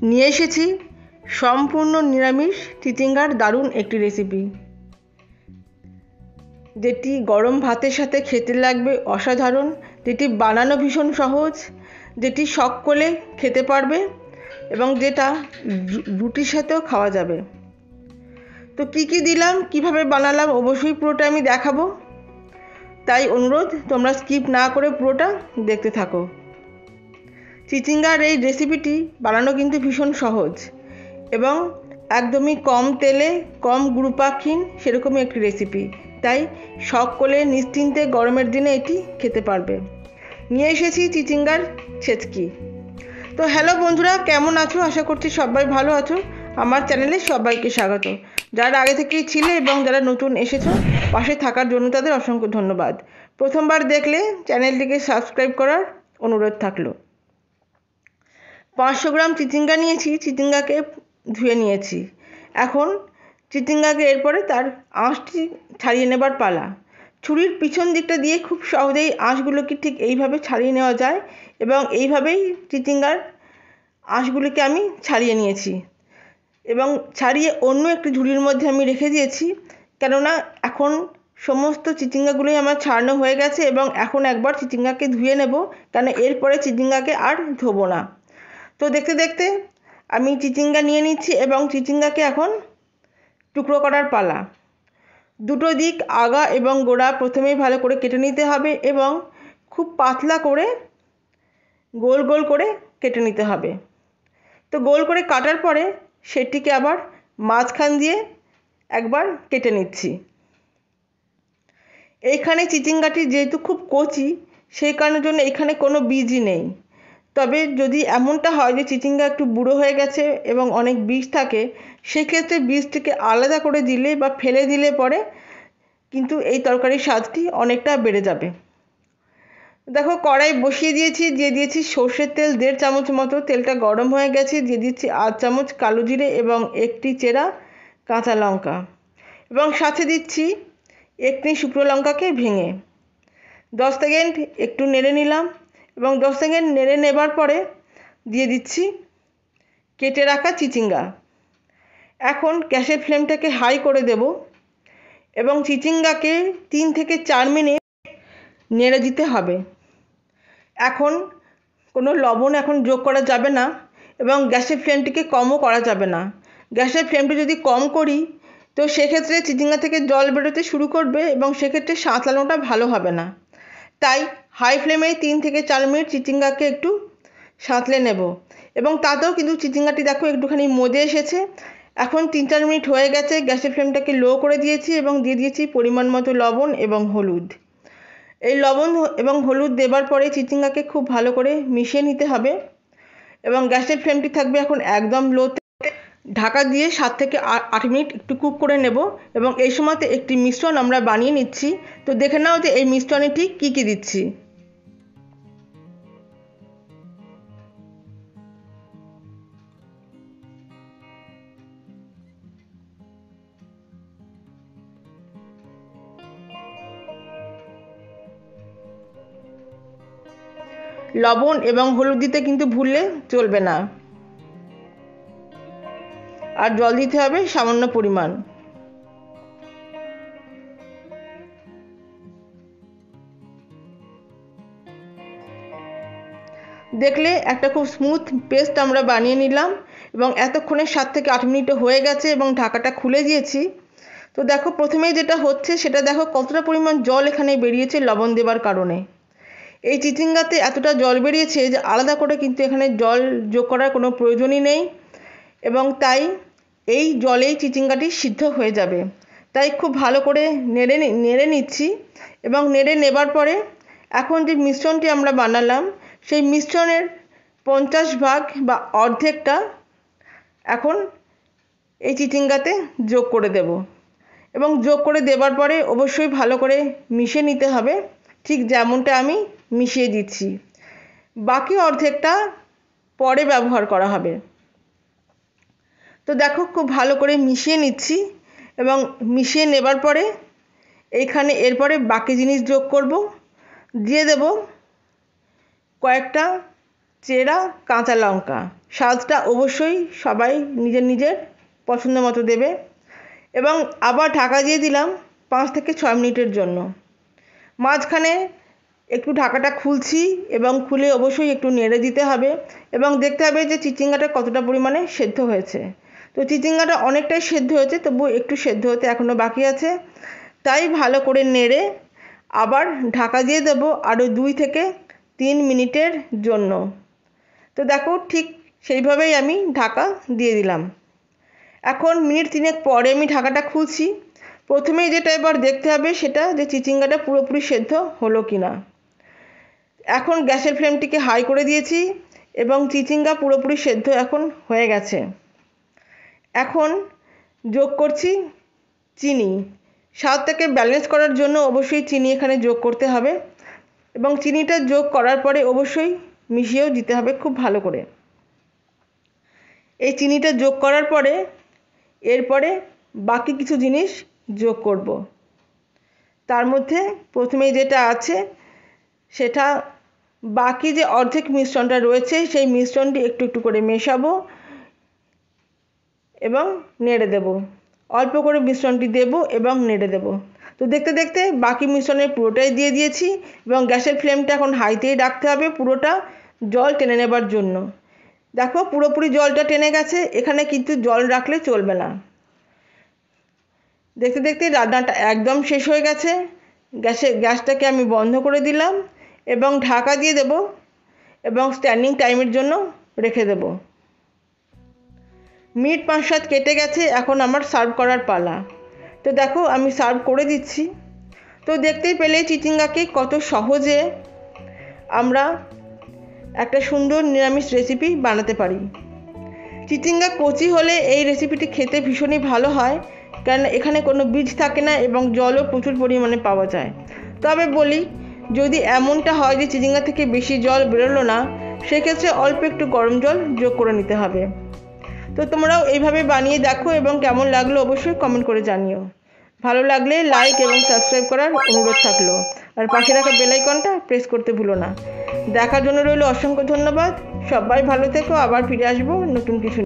নিয়ে এসেছি সম্পূর্ণ নিরামিষ চিচিঙ্গার দারুণ একটি রেসিপি, যেটি গরম ভাতের সাথে খেতে লাগবে অসাধারণ, যেটি বানানো ভীষণ সহজ, যেটি সকলে খেতে পারবে এবং যেটা রুটির সাথেও খাওয়া যাবে। তো কী কী দিলাম, কিভাবে বানালাম, অবশ্যই পুরোটা আমি দেখাবো, তাই অনুরোধ তোমরা স্কিপ না করে পুরোটা দেখতে থাকো। চিচিঙ্গার এই রেসিপিটি বানানো কিন্তু ভীষণ সহজ এবং একদমই কম তেলে কম গুরুত্বাহীন সেরকমই একটি রেসিপি, তাই সকলে নিশ্চিন্তে গরমের দিনে এটি খেতে পারবে। নিয়ে এসেছি চিচিঙ্গার ছেচকি। তো হ্যালো বন্ধুরা, কেমন আছো? আশা করছি সবাই ভালো আছো। আমার চ্যানেলে সবাইকে স্বাগত। যারা আগে থেকেই ছিলে এবং যারা নতুন এসেছো, পাশে থাকার জন্য তাদের অসংখ্য ধন্যবাদ। প্রথমবার দেখলে চ্যানেলটিকে সাবস্ক্রাইব করার অনুরোধ থাকলো। 500 গ্রাম চিচিঙ্গা নিয়েছি, চিচিঙ্গাকে ধুয়ে নিয়েছি। এখন চিচিঙ্গাকে এরপরে তার আঁশটি ছাড়িয়ে নেবার পালা। ছুরির পিছন দিকটা দিয়ে খুব সহজেই আঁশগুলোকে ঠিক এইভাবে ছাড়িয়ে নেওয়া যায় এবং এইভাবেই চিচিঙ্গার আঁশগুলিকে আমি ছাড়িয়ে নিয়েছি এবং ছাড়িয়ে অন্য একটি ঝুড়ির মধ্যে আমি রেখে দিয়েছি, কেননা এখন সমস্ত চিচিঙ্গাগুলোই আমার ছাড়ানো হয়ে গেছে এবং এখন একবার চিচিঙ্গাকে ধুয়ে নেব, কেন এরপরে চিচিঙ্গাকে আর ধোবো না। তো দেখতে দেখতে আমি চিচিঙ্গা নিয়ে নিচ্ছি এবং চিচিঙ্গাকে এখন টুকরো করার পালা। দুটো দিক আগা এবং গোড়া প্রথমেই ভালো করে কেটে নিতে হবে এবং খুব পাতলা করে গোল গোল করে কেটে নিতে হবে। তো গোল করে কাটার পরে সেটিকে আবার মাঝখান দিয়ে একবার কেটে নিচ্ছি। এইখানে চিচিঙ্গাটি যেহেতু খুব কচি, সেই কারণের জন্য এখানে কোনো বীজই নেই। তবে যদি এমনটা হয় যে চিচিঙ্গা একটু বুড়ো হয়ে গেছে এবং অনেক বীজ থাকে, সেক্ষেত্রে বীজটিকে আলাদা করে দিলে বা ফেলে দিলে পরে কিন্তু এই তরকারির স্বাদটি অনেকটা বেড়ে যাবে। দেখো, কড়াই বসিয়ে দিয়েছি, দিয়ে দিয়েছি সর্ষের তেল 1.5 চামচ মতো। তেলটা গরম হয়ে গেছে, দিয়ে দিচ্ছি 8 চামচ কালো জিরে এবং একটি চেরা কাঁচা লঙ্কা এবং সাথে দিচ্ছি একটি শুকনো লঙ্কাকে ভেঙে। 10 সেকেন্ড একটু নেড়ে নিলাম এবং 10 সেকেন্ড নেড়ে নেবার পরে দিয়ে দিচ্ছি কেটে রাখা চিচিঙ্গা। এখন গ্যাসের ফ্লেমটাকে হাই করে দেব এবং চিচিঙ্গাকে 3 থেকে 4 মিনিট নেড়ে দিতে হবে। এখন কোনো লবণ এখন যোগ করা যাবে না এবং গ্যাসের ফ্লেমটিকে কমও করা যাবে না। গ্যাসের ফ্লেমটি যদি কম করি তো সেক্ষেত্রে চিচিঙ্গা থেকে জল বেরোতে শুরু করবে এবং সেক্ষেত্রে সাঁতলানোটা ভালো হবে না। তাই হাই ফ্লেমে 3 থেকে 4 মিনিট চিচিঙ্গাকে একটু সাঁতলে নেব এবং তাতেও কিন্তু চিচিঙ্গাটি দেখো একটুখানি মজে এসেছে। এখন 3-4 মিনিট হয়ে গেছে, গ্যাসের ফ্লেমটাকে লো করে দিয়েছি এবং দিয়ে দিয়েছি পরিমাণ মতো লবণ এবং হলুদ। এই লবণ এবং হলুদ দেবার পরে চিচিঙ্গাকে খুব ভালো করে মিশিয়ে নিতে হবে এবং গ্যাসের ফ্লেমটি থাকবে এখন একদম লোতে। ঢাকা দিয়ে 7 থেকে 8 মিনিট একটু কুক করে নেব এবং এই সময়তে একটি মিশ্রণ আমরা বানিয়ে নিচ্ছি। তো দেখে নাও যে এই মিশ্রণে ঠিক কী কী দিচ্ছি। লবণ এবং হলুদ দিতে কিন্তু ভুললে চলবে না, আর জল দিতে হবে সামান্য পরিমাণ। দেখলে একটা খুব স্মুথ পেস্ট আমরা বানিয়ে নিলাম এবং এতক্ষণে 7 থেকে 8 মিনিট হয়ে গেছে এবং ঢাকাটা খুলে দিয়েছি। তো দেখো, প্রথমেই যেটা হচ্ছে সেটা দেখো কতটা পরিমাণ জল এখানে বেরিয়েছে লবণ দেবার কারণে। এই চিচিঙ্গাতে এতটা জল বেরিয়েছে যে আলাদা করে কিন্তু এখানে জল যোগ করার কোনো প্রয়োজনই নেই এবং তাই এই জলেই চিচিঙ্গাটি সিদ্ধ হয়ে যাবে। তাই খুব ভালো করে নেড়ে নিচ্ছি এবং নেড়ে নেবার পরে এখন যে মিশ্রণটি আমরা বানালাম সেই মিশ্রণের 50 ভাগ বা অর্ধেকটা এখন এই চিচিঙ্গাতে যোগ করে দেব এবং যোগ করে দেবার পরে অবশ্যই ভালো করে মিশিয়ে নিতে হবে, ঠিক যেমনটা আমি মিশিয়ে দিচ্ছি। বাকি অর্ধেকটা পরে ব্যবহার করা হবে। তো দেখো, খুব ভালো করে মিশিয়ে নিচ্ছি এবং মিশিয়ে নেবার পরে এইখানে এরপরে বাকি জিনিস যোগ করব। দিয়ে দেব কয়েকটা চেরা কাঁচা লঙ্কা। স্বাদটা অবশ্যই সবাই নিজের নিজের পছন্দ মতো দেবে। এবং আবার ঢাকা দিয়ে দিলাম 5 থেকে 6 মিনিটের জন্য। মাঝখানে একটু ঢাকাটা খুলছি এবং খুলে অবশ্যই একটু নেড়ে দিতে হবে এবং দেখতে হবে যে চিচিঙ্গাটা কতটা পরিমাণে সেদ্ধ হয়েছে। তো চিচিঙ্গাটা অনেকটাই সেদ্ধ হয়েছে, তবু একটু সেদ্ধ হতে এখনও বাকি আছে। তাই ভালো করে নেড়ে আবার ঢাকা দিয়ে দেবো আরও 2 থেকে 3 মিনিটের জন্য। তো দেখো ঠিক সেইভাবেই আমি ঢাকা দিয়ে দিলাম। এখন মিনিট 3 পরে আমি ঢাকাটা খুলছি। প্রথমেই যেটা এবার দেখতে হবে সেটা যে চিচিঙ্গাটা পুরোপুরি সেদ্ধ হলো কি না। এখন গ্যাসের ফ্লেমটিকে হাই করে দিয়েছি এবং চিচিঙ্গা পুরোপুরি সেদ্ধ এখন হয়ে গেছে। এখন যোগ করছি চিনি। স্বাদটাকে ব্যালেন্স করার জন্য অবশ্যই চিনি এখানে যোগ করতে হবে এবং চিনিটা যোগ করার পরে অবশ্যই মিশিয়েও দিতে হবে খুব ভালো করে। এই চিনিটা যোগ করার পরে এরপরে বাকি কিছু জিনিস যোগ করব। তার মধ্যে প্রথমেই যেটা আছে সেটা বাকি যে অর্ধেক মিশ্রণটা রয়েছে সেই মিশ্রণটি একটু একটু করে মেশাবো এবং নেড়ে দেব। অল্প করে মিশ্রণটি দেব এবং নেড়ে দেব। তো দেখতে দেখতে বাকি মিশ্রণের পুরোটাই দিয়ে দিয়েছি এবং গ্যাসের ফ্লেমটা এখন হাইতেই রাখতে হবে পুরোটা জল টেনে নেবার জন্য। দেখো পুরোপুরি জলটা টেনে গেছে, এখানে কিন্তু জল রাখলে চলবে না। দেখতে দেখতে রান্নাটা একদম শেষ হয়ে গেছে। গ্যাসটাকে আমি বন্ধ করে দিলাম এবং ঢাকা দিয়ে দেব এবং স্ট্যান্ডিং টাইমের জন্য রেখে দেব। মিনিট 5-7 কেটে গেছে, এখন আমার সার্ভ করার পালা। তো দেখো আমি সার্ভ করে দিচ্ছি। তো দেখতেই পেলে চিচিঙ্গাকে কত সহজে আমরা একটা সুন্দর নিরামিষ রেসিপি বানাতে পারি। চিচিঙ্গা কচি হলে এই রেসিপিটি খেতে ভীষণই ভালো হয়, কারণ এখানে কোনো বীজ থাকে না এবং জলও প্রচুর পরিমাণে পাওয়া যায়। তবে বলি, যদি এমনটা হয় যে চিচিঙ্গা থেকে বেশি জল বেরোলো না, সেক্ষেত্রে অল্প একটু গরম জল যোগ করে নিতে হবে। তো তোমরাও এইভাবে বানিয়ে দেখো এবং কেমন লাগলো অবশ্যই কমেন্ট করে জানিও। ভালো লাগলে লাইক এবং সাবস্ক্রাইব করার অনুরোধ থাকলো, আর পাশে রাখা বেল আইকনটা প্রেস করতে ভুলো না। দেখার জন্য রইল অসংখ্য ধন্যবাদ। সবাই ভালো থেকো, আবার ফিরে আসবো নতুন কিছু।